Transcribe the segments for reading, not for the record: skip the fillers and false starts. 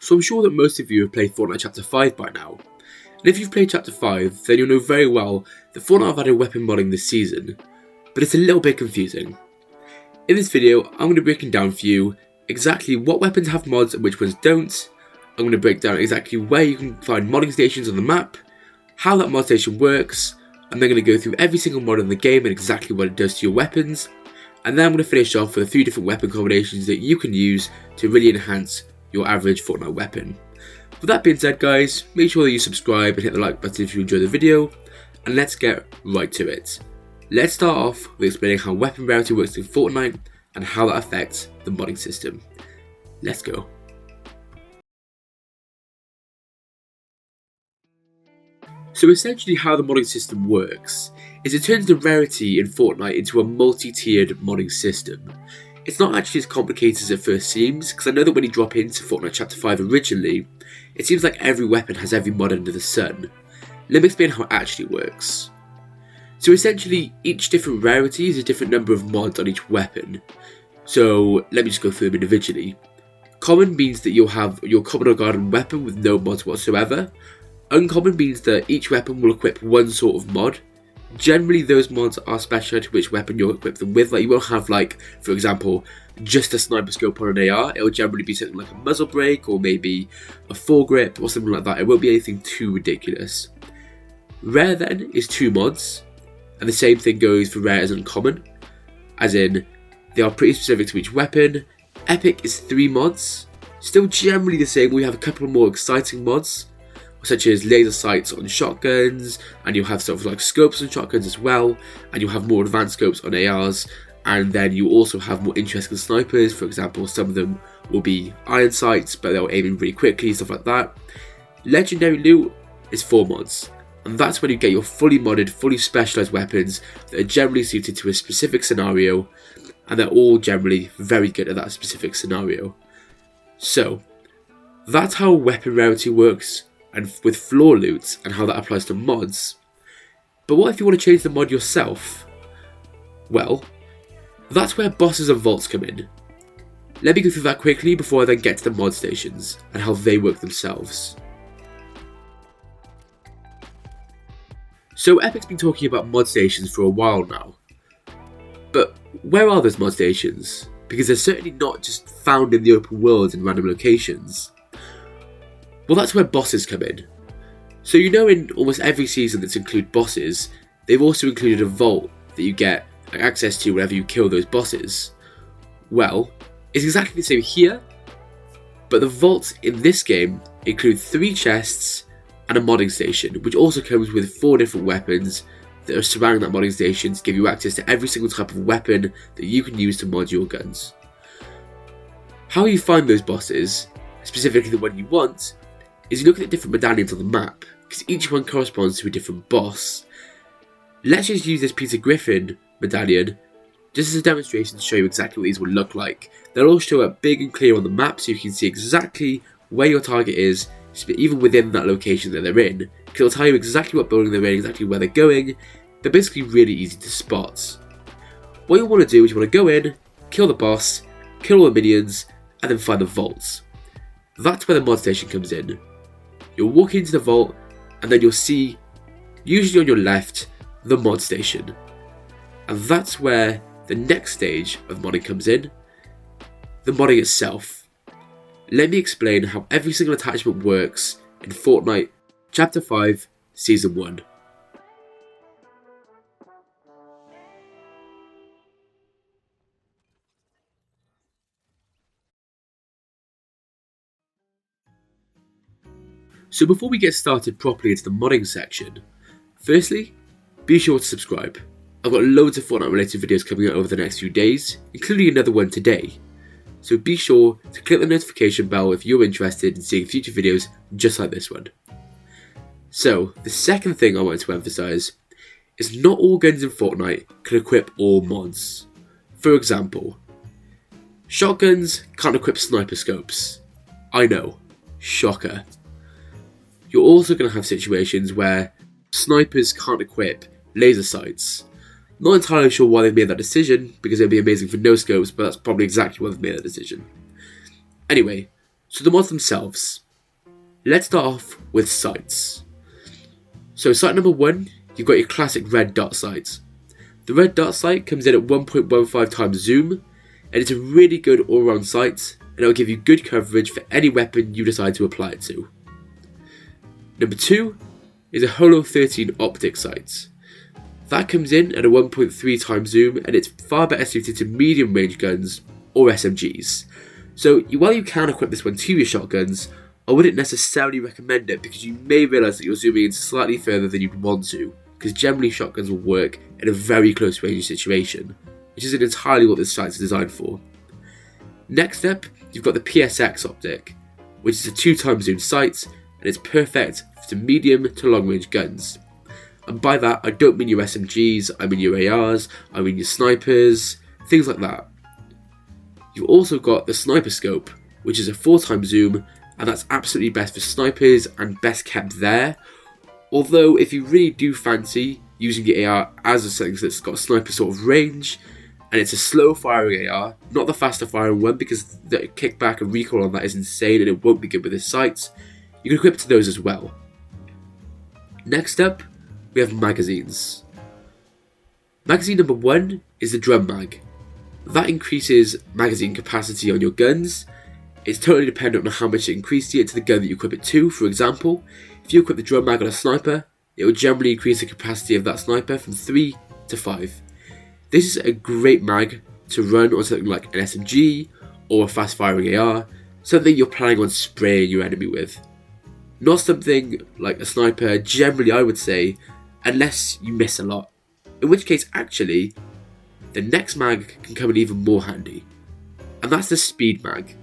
So I'm sure that most of you have played Fortnite Chapter 5 by now. And if you've played Chapter 5, then you'll know very well that Fortnite have added weapon modding this season, but it's a little bit confusing. In this video, I'm going to be breaking down for you exactly what weapons have mods and which ones don't. I'm going to break down exactly where you can find modding stations on the map, how that mod station works, and then going to go through every single mod in the game and exactly what it does to your weapons. And then I'm going to finish off with a few different weapon combinations that you can use to really enhance your average Fortnite weapon. With that being said, guys, make sure that you subscribe and hit the like button if you enjoy the video, and let's get right to it. Let's start off with explaining how weapon rarity works in Fortnite and how that affects the modding system. Let's go. So essentially how the modding system works is it turns the rarity in Fortnite into a multi-tiered modding system. It's not actually as complicated as it first seems, because I know that when you drop into Fortnite Chapter 5 originally, it seems like every weapon has every mod under the sun. Let me explain how it actually works. So essentially, each different rarity is a different number of mods on each weapon. So let me just go through them individually. Common means that you'll have your common or garden weapon with no mods whatsoever. Uncommon means that each weapon will equip one sort of mod. Generally, those mods are specialized to which weapon you'll equip them with. Like, you won't have, like, for example, just a sniper scope on an AR. It will generally be something like a muzzle brake or maybe a foregrip or something like that. It won't be anything too ridiculous. Rare then is 2 mods, and the same thing goes for rare as uncommon, as in they are pretty specific to each weapon. Epic is 3 mods, still generally the same. We have a couple more exciting mods, such as laser sights on shotguns, and you'll have sort of like scopes on shotguns as well, and you'll have more advanced scopes on ARs, and then you also have more interesting snipers. For example, some of them will be iron sights, but they'll aim in really quickly, stuff like that. Legendary loot is 4 mods, and that's when you get your fully modded, fully specialized weapons that are generally suited to a specific scenario, and they're all generally very good at that specific scenario. So, that's how weapon rarity works, and with floor loot and how that applies to mods. But what if you want to change the mod yourself? Well, that's where bosses and vaults come in. Let me go through that quickly before I then get to the mod stations and how they work themselves. So Epic's been talking about mod stations for a while now. But where are those mod stations? Because they're certainly not just found in the open world in random locations. Well, that's where bosses come in. So you know, in almost every season that's included bosses, they've also included a vault that you get access to whenever you kill those bosses. Well, it's exactly the same here, but the vaults in this game include 3 chests and a modding station, which also comes with 4 different weapons that are surrounding that modding station to give you access to every single type of weapon that you can use to mod your guns. How you find those bosses, specifically the one you want, is you look at the different medallions on the map, because each one corresponds to a different boss. Let's just use this Peter Griffin medallion just as a demonstration to show you exactly what these will look like. They'll all show up big and clear on the map so you can see exactly where your target is, even within that location that they're in, because it'll tell you exactly what building they're in, exactly where they're going. They're basically really easy to spot. What you want to do is you want to go in, kill the boss, kill all the minions, and then find the vaults. That's where the mod station comes in. You'll walk into the vault, and then you'll see, usually on your left, the mod station. And that's where the next stage of modding comes in, the modding itself. Let me explain how every single attachment works in Fortnite Chapter 5, Season 1. So before we get started properly into the modding section, firstly, be sure to subscribe. I've got loads of Fortnite related videos coming out over the next few days, including another one today. So be sure to click the notification bell if you're interested in seeing future videos just like this one. So, the second thing I want to emphasise is not all guns in Fortnite can equip all mods. For example, shotguns can't equip sniper scopes. I know, shocker. You're also going to have situations where snipers can't equip laser sights. Not entirely sure why they've made that decision, because it would be amazing for no scopes, but that's probably exactly why they've made that decision. Anyway, So the mods themselves. Let's start off with sights. So sight number 1, you've got your classic red dot sight. The red dot sight comes in at 1.15 times zoom, and it's a really good all-round sight, and it will give you good coverage for any weapon you decide to apply it to. Number 2 is a Holo 13 optic sight. That comes in at a 1.3 times zoom, and it's far better suited to medium range guns or SMGs. So while you can equip this one to your shotguns, I wouldn't necessarily recommend it because you may realise that you're zooming in slightly further than you'd want to, because generally shotguns will work in a very close range situation, which isn't entirely what this sight is designed for. Next up, you've got the PSX optic, which is a 2 times zoom sight, and it's perfect for medium to long range guns. And by that, I don't mean your SMGs, I mean your ARs, I mean your snipers, things like that. You've also got the sniper scope, which is a 4 times zoom, and that's absolutely best for snipers and best kept there. Although if you really do fancy using your AR as something that's got sniper sort of range, and it's a slow firing AR, not the faster firing one because the kickback and recoil on that is insane and it won't be good with this sight, you can equip it to those as well. Next up, we have magazines. Magazine number 1 is the drum mag. That increases magazine capacity on your guns. It's totally dependent on how much it increases it to the gun that you equip it to. For example, if you equip the drum mag on a sniper, it will generally increase the capacity of that sniper from 3 to 5. This is a great mag to run on something like an SMG or a fast firing AR, something you're planning on spraying your enemy with. Not something like a sniper, generally I would say, unless you miss a lot. In which case actually, the next mag can come in even more handy. And that's the speed mag,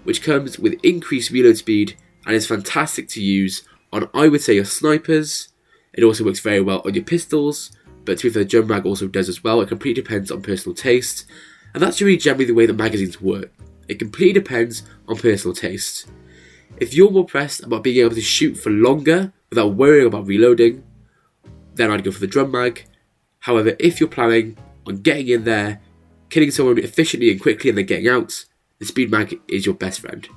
which comes with increased reload speed and is fantastic to use on, I would say, your snipers. It also works very well on your pistols, but to be fair, the drum mag also does as well. It completely depends on personal taste, and that's really generally the way that magazines work. It completely depends on personal taste. If you're more pressed about being able to shoot for longer without worrying about reloading, then I'd go for the drum mag. However, if you're planning on getting in there, killing someone efficiently and quickly and then getting out, the speed mag is your best friend,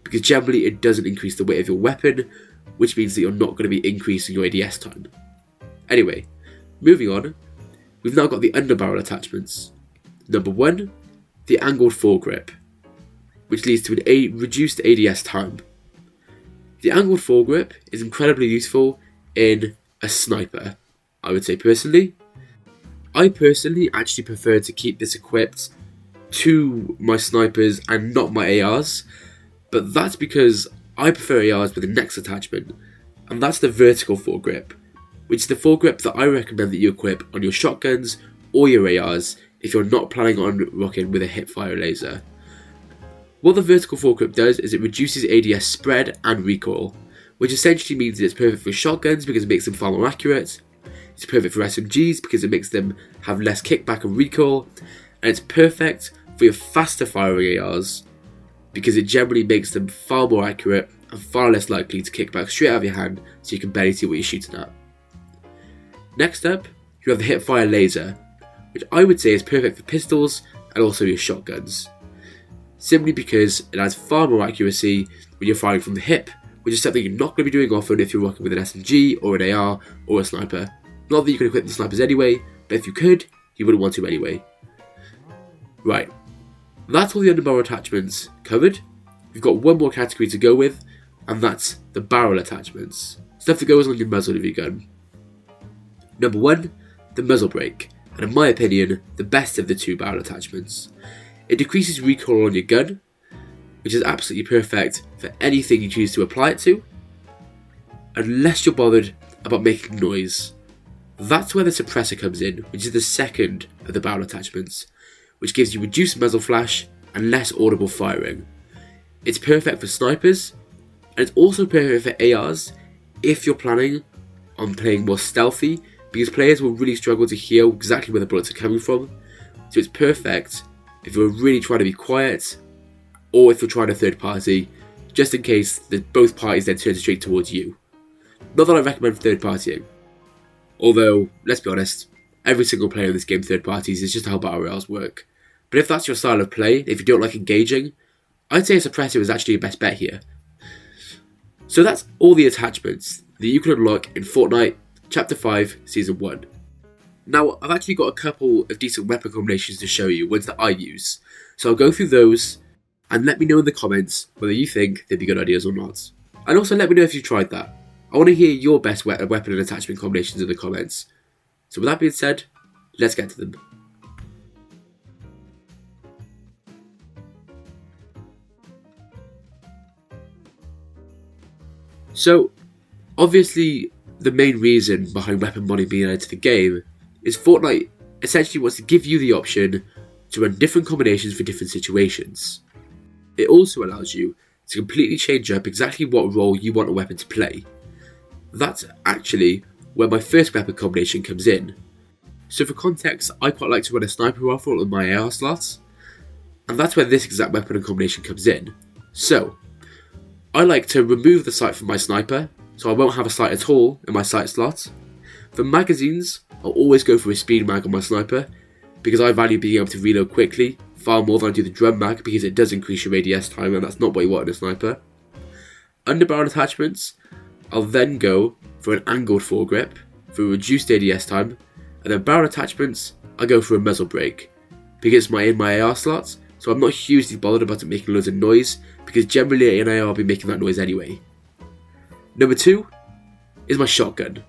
because generally it doesn't increase the weight of your weapon, which means that you're not going to be increasing your ADS time. Anyway, moving on, we've now got the underbarrel attachments. Number 1, the angled foregrip, which leads to an reduced ADS time. The angled foregrip is incredibly useful in a sniper, I would say personally. I personally actually prefer to keep this equipped to my snipers and not my ARs, but that's because I prefer ARs with a next attachment, and that's the vertical foregrip, which is the foregrip that I recommend that you equip on your shotguns or your ARs if you're not planning on rocking with a hipfire laser. What the vertical foregrip does is it reduces ADS spread and recoil, which essentially means that it's perfect for shotguns because it makes them far more accurate. It's perfect for SMGs because it makes them have less kickback and recoil, and it's perfect for your faster firing ARs because it generally makes them far more accurate and far less likely to kick back straight out of your hand so you can barely see what you're shooting at. Next up, you have the hipfire laser, which I would say is perfect for pistols and also your shotguns, simply because it adds far more accuracy when you're firing from the hip, which is something you're not going to be doing often if you're rocking with an SMG or an AR or a sniper. Not that you can equip the snipers anyway, but if you could, you wouldn't want to anyway. Right, that's all the underbarrel attachments covered. We've got one more category to go with, and that's the barrel attachments. Stuff that goes on your muzzle of your gun. Number 1, the muzzle brake, and in my opinion, the best of the 2 barrel attachments. It decreases recoil on your gun, which is absolutely perfect for anything you choose to apply it to, unless you're bothered about making noise. That's where the suppressor comes in, which is the second of the barrel attachments, which gives you reduced muzzle flash and less audible firing. It's perfect for snipers, and it's also perfect for ARs if you're planning on playing more stealthy, because players will really struggle to hear exactly where the bullets are coming from. So it's perfect if you're really trying to be quiet, or if you're trying a third party, just in case that both parties then turn straight towards you. Not that I recommend third partying. Although, let's be honest, every single player in this game third parties is just how battle royales work. But if that's your style of play, if you don't like engaging, I'd say a suppressor is actually your best bet here. So that's all the attachments that you can unlock in Fortnite Chapter 5 Season 1. Now, I've actually got a couple of decent weapon combinations to show you, ones that I use. So I'll go through those, and let me know in the comments whether you think they'd be good ideas or not. And also let me know if you've tried that. I want to hear your best weapon and attachment combinations in the comments. So with that being said, let's get to them. So, obviously, the main reason behind weapon modding being added to the game is Fortnite essentially wants to give you the option to run different combinations for different situations. It also allows you to completely change up exactly what role you want a weapon to play. That's actually where my first weapon combination comes in. So for context, I quite like to run a sniper rifle in my AR slots, and that's where this exact weapon combination comes in. So, I like to remove the sight from my sniper, so I won't have a sight at all in my sight slot. For magazines, I'll always go for a speed mag on my sniper, because I value being able to reload quickly, far more than I do the drum mag, because it does increase your ADS time, and that's not what you want in a sniper. Under barrel attachments, I'll then go for an angled foregrip, for a reduced ADS time, and then barrel attachments, I go for a muzzle brake, because it's in my AR slots, so I'm not hugely bothered about it making loads of noise, because generally in AR I'll be making that noise anyway. Number 2 is my shotgun.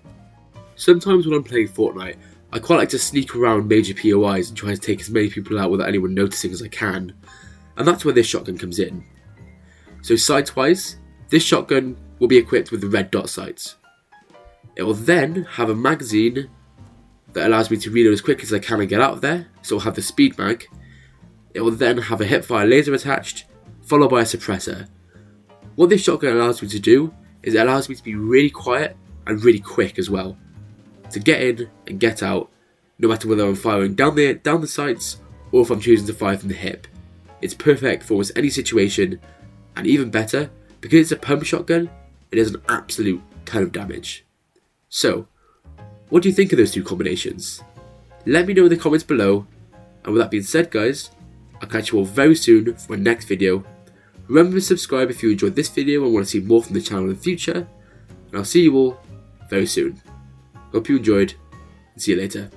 Sometimes when I'm playing Fortnite, I quite like to sneak around major POIs and try to take as many people out without anyone noticing as I can, and that's where this shotgun comes in. So sights-wise, this shotgun will be equipped with the red dot sights. It will then have a magazine that allows me to reload as quickly as I can and get out of there, so it'll have the speed mag. It will then have a hipfire laser attached, followed by a suppressor. What this shotgun allows me to do is it allows me to be really quiet and really quick as well, to get in and get out, no matter whether I'm firing down the sights or if I'm choosing to fire from the hip. It's perfect for almost any situation, and even better, because it's a pump shotgun, it does an absolute ton of damage. So, what do you think of those two combinations? Let me know in the comments below, and with that being said guys, I'll catch you all very soon for my next video. Remember to subscribe if you enjoyed this video and want to see more from the channel in the future, and I'll see you all very soon. Hope you enjoyed, and see you later.